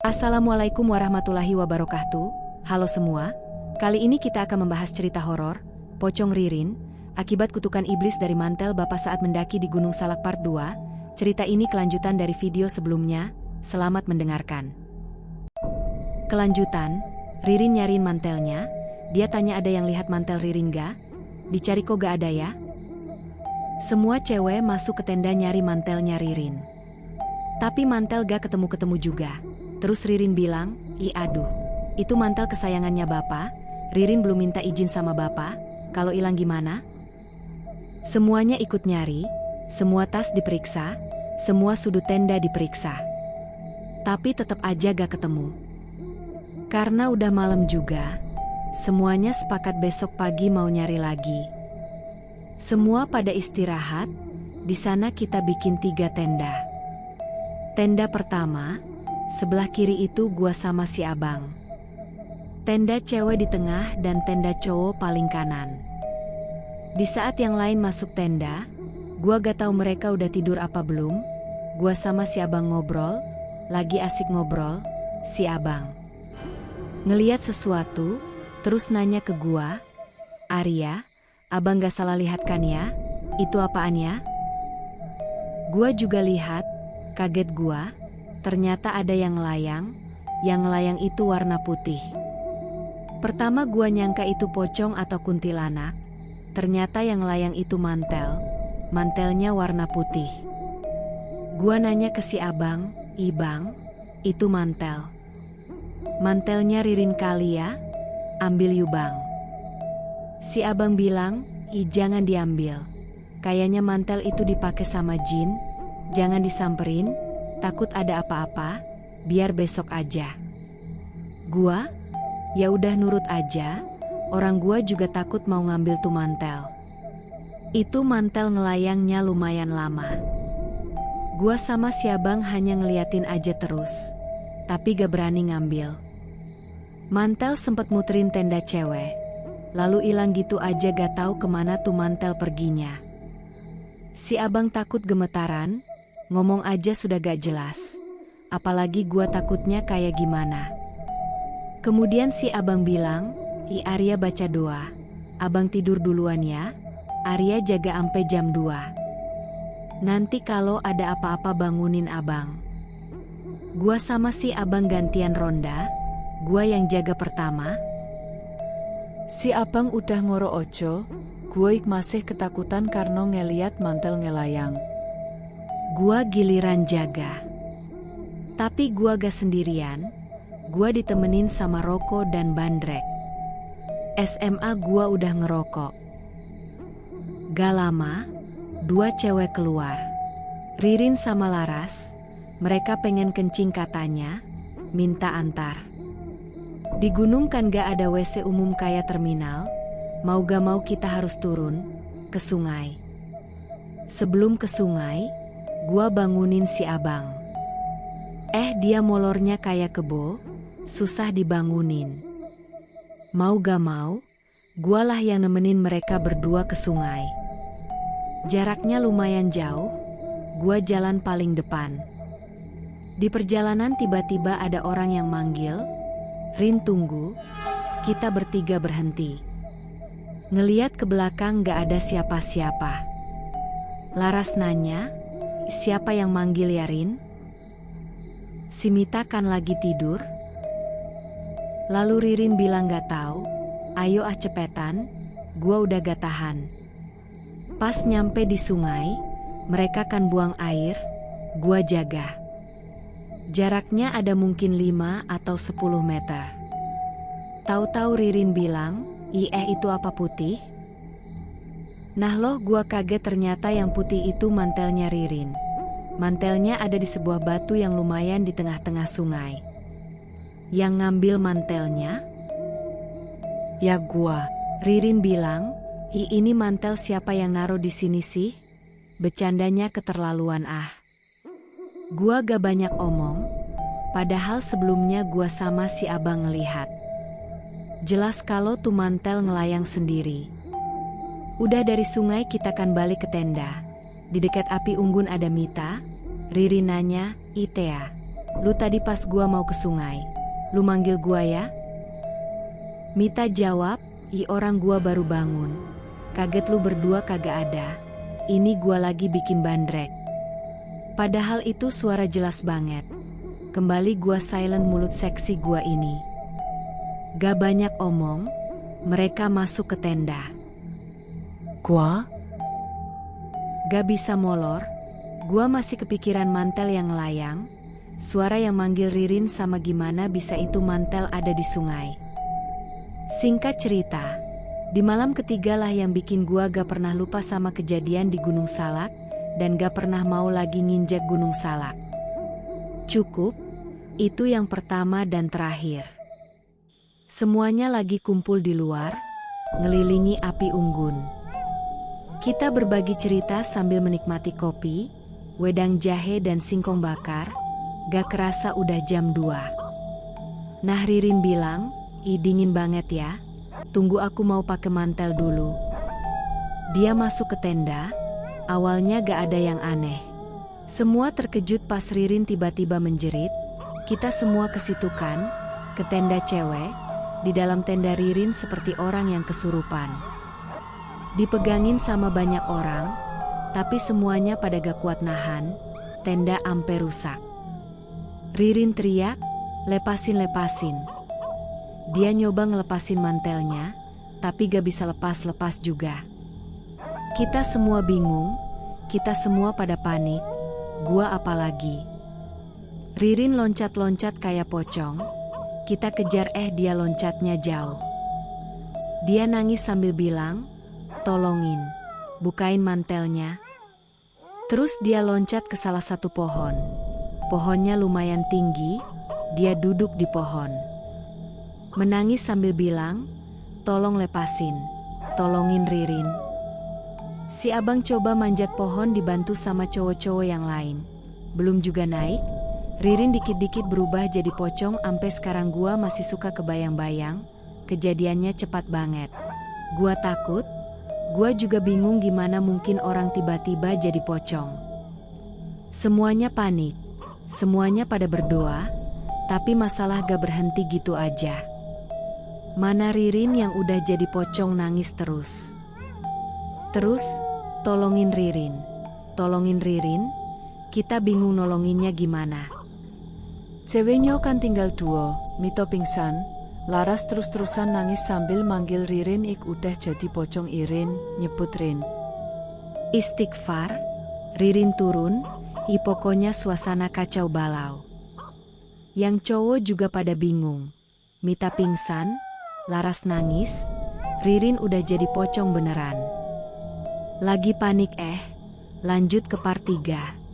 Assalamualaikum warahmatullahi wabarakatuh. Halo semua, kali ini kita akan membahas cerita horor, Pocong Ririn, akibat kutukan iblis dari mantel Bapak saat mendaki di Gunung Salak Part 2. Cerita ini kelanjutan dari video sebelumnya, selamat mendengarkan. Kelanjutan, Ririn nyariin mantelnya, dia tanya ada yang lihat mantel Ririn gak? Dicari kok gak ada ya? Semua cewek masuk ke tenda nyari mantelnya Ririn. Tapi mantel gak ketemu-ketemu juga. Terus Ririn bilang, aduh, itu mantel kesayangannya Bapak, Ririn belum minta izin sama Bapak, kalau hilang gimana? Semuanya ikut nyari, semua tas diperiksa, semua sudut tenda diperiksa. Tapi tetap aja gak ketemu. Karena udah malam juga, semuanya sepakat besok pagi mau nyari lagi. Semua pada istirahat, di sana kita bikin 3 tenda. Tenda pertama, sebelah kiri itu gua sama si abang. Tenda cewek di tengah dan tenda cowok paling kanan. Di saat yang lain masuk tenda, gua gak tahu mereka udah tidur apa belum. Gua sama si abang ngobrol, lagi asik ngobrol, si abang ngeliat sesuatu, terus nanya ke gua, Arya, abang gak salah lihat kan ya? Itu apaan ya? Gua juga lihat, kaget gua. Ternyata ada yang melayang itu warna putih. Pertama gua nyangka itu pocong atau kuntilanak, ternyata yang melayang itu mantelnya warna putih. Gua nanya ke si abang, Bang, itu mantelnya Ririn kali ya? Ambil yuk bang. Si abang bilang, jangan diambil, kayaknya mantel itu dipakai sama jin, jangan disamperin. Takut ada apa-apa, biar besok aja. Gua, ya udah nurut aja, orang gua juga takut mau ngambil tuh mantel. Itu mantel ngelayangnya lumayan lama. Gua sama si abang hanya ngeliatin aja terus, tapi gak berani ngambil. Mantel sempet muterin tenda cewek, lalu hilang gitu aja gak tahu kemana tuh mantel perginya. Si abang takut gemetaran, ngomong aja sudah gak jelas. Apalagi gua takutnya kayak gimana. Kemudian si abang bilang, Arya baca doa. Abang tidur duluan ya. Arya jaga ampe jam 2. Nanti kalau ada apa-apa bangunin abang. Gua sama si abang gantian ronda. Gua yang jaga pertama. Si abang udah ngoro ojo. Gua masih ketakutan karena ngeliat mantel ngelayang. Gua giliran jaga. Tapi gua gak sendirian, gua ditemenin sama Roko dan Bandrek. SMA gua udah ngerokok. Gak lama, 2 cewek keluar. Ririn sama Laras, mereka pengen kencing katanya, minta antar. Di gunung kan gak ada WC umum kayak terminal, mau gak mau kita harus turun ke sungai. Sebelum ke sungai, gua bangunin si abang. Dia molornya kayak kebo, susah dibangunin. Mau gak mau, gua lah yang nemenin mereka berdua ke sungai. Jaraknya lumayan jauh, gua jalan paling depan. Di perjalanan tiba-tiba ada orang yang manggil, Rin tunggu, kita bertiga berhenti. Ngeliat ke belakang gak ada siapa-siapa. Laras nanya, siapa yang manggil ya Rin? Si Mita kan lagi tidur. Lalu Ririn bilang gak tahu. Ayo cepetan, gua udah gak tahan. Pas nyampe di sungai, mereka kan buang air, gua jaga. Jaraknya ada mungkin 5 atau 10 meter. Tahu-tahu Ririn bilang, itu apa putih? Nah loh gua kaget ternyata yang putih itu mantelnya Ririn. Mantelnya ada di sebuah batu yang lumayan di tengah-tengah sungai. Yang ngambil mantelnya? Ya gua. Ririn bilang, ini mantel siapa yang naruh di sini sih? Bercandanya keterlaluan ah. Gua gak banyak omong, padahal sebelumnya gua sama si abang ngelihat. Jelas kalau tuh mantel ngelayang sendiri. Udah dari sungai kita kan balik ke tenda. Di dekat api unggun ada Mita. Ririn nanya, Itea, lu tadi pas gua mau ke sungai, lu manggil gua ya? Mita jawab, orang gua baru bangun. Kaget lu berdua kagak ada. Ini gua lagi bikin bandrek. Padahal itu suara jelas banget. Kembali gua silent mulut seksi gua ini. Gak banyak omong, mereka masuk ke tenda. Gua? Gak bisa molor, gua masih kepikiran mantel yang melayang, suara yang manggil Ririn sama gimana bisa itu mantel ada di sungai. Singkat cerita, di malam ketiga lah yang bikin gua gak pernah lupa sama kejadian di Gunung Salak dan gak pernah mau lagi nginjak Gunung Salak. Cukup, itu yang pertama dan terakhir. Semuanya lagi kumpul di luar, ngelilingi api unggun. Kita berbagi cerita sambil menikmati kopi, wedang jahe dan singkong bakar, gak kerasa udah jam 2. Nah Ririn bilang, dingin banget ya, tunggu aku mau pakai mantel dulu. Dia masuk ke tenda, awalnya gak ada yang aneh. Semua terkejut pas Ririn tiba-tiba menjerit, kita semua ke situ kan, ke tenda cewek. Di dalam tenda Ririn seperti orang yang kesurupan. Dipegangin sama banyak orang, tapi semuanya pada gak kuat nahan, tenda ampe rusak. Ririn teriak, lepasin. Dia nyoba ngelepasin mantelnya, tapi gak bisa lepas-lepas juga. Kita semua bingung, kita semua pada panik, gua apalagi. Ririn loncat-loncat kayak pocong. Kita kejar dia loncatnya jauh. Dia nangis sambil bilang, tolongin, bukain mantelnya. Terus dia loncat ke salah satu pohon. Pohonnya lumayan tinggi, dia duduk di pohon. Menangis sambil bilang, tolong lepasin, tolongin Ririn. Si abang coba manjat pohon dibantu sama cowok-cowok yang lain. Belum juga naik, Ririn dikit-dikit berubah jadi pocong ampe sekarang gua masih suka kebayang-bayang, kejadiannya cepat banget. Gua takut, gua juga bingung gimana mungkin orang tiba-tiba jadi pocong. Semuanya panik, semuanya pada berdoa, tapi masalah gak berhenti gitu aja. Mana Ririn yang udah jadi pocong nangis terus. Terus, tolongin Ririn, kita bingung nolonginnya gimana. Ceweknya kan tinggal 2, Mito pingsan, Laras terus-terusan nangis sambil manggil Ririn udah jadi pocong Irin, nyebut Rin. Istighfar, Ririn turun, pokoknya suasana kacau balau. Yang cowok juga pada bingung, Mita pingsan, Laras nangis, Ririn udah jadi pocong beneran. Lagi panik lanjut ke part 3.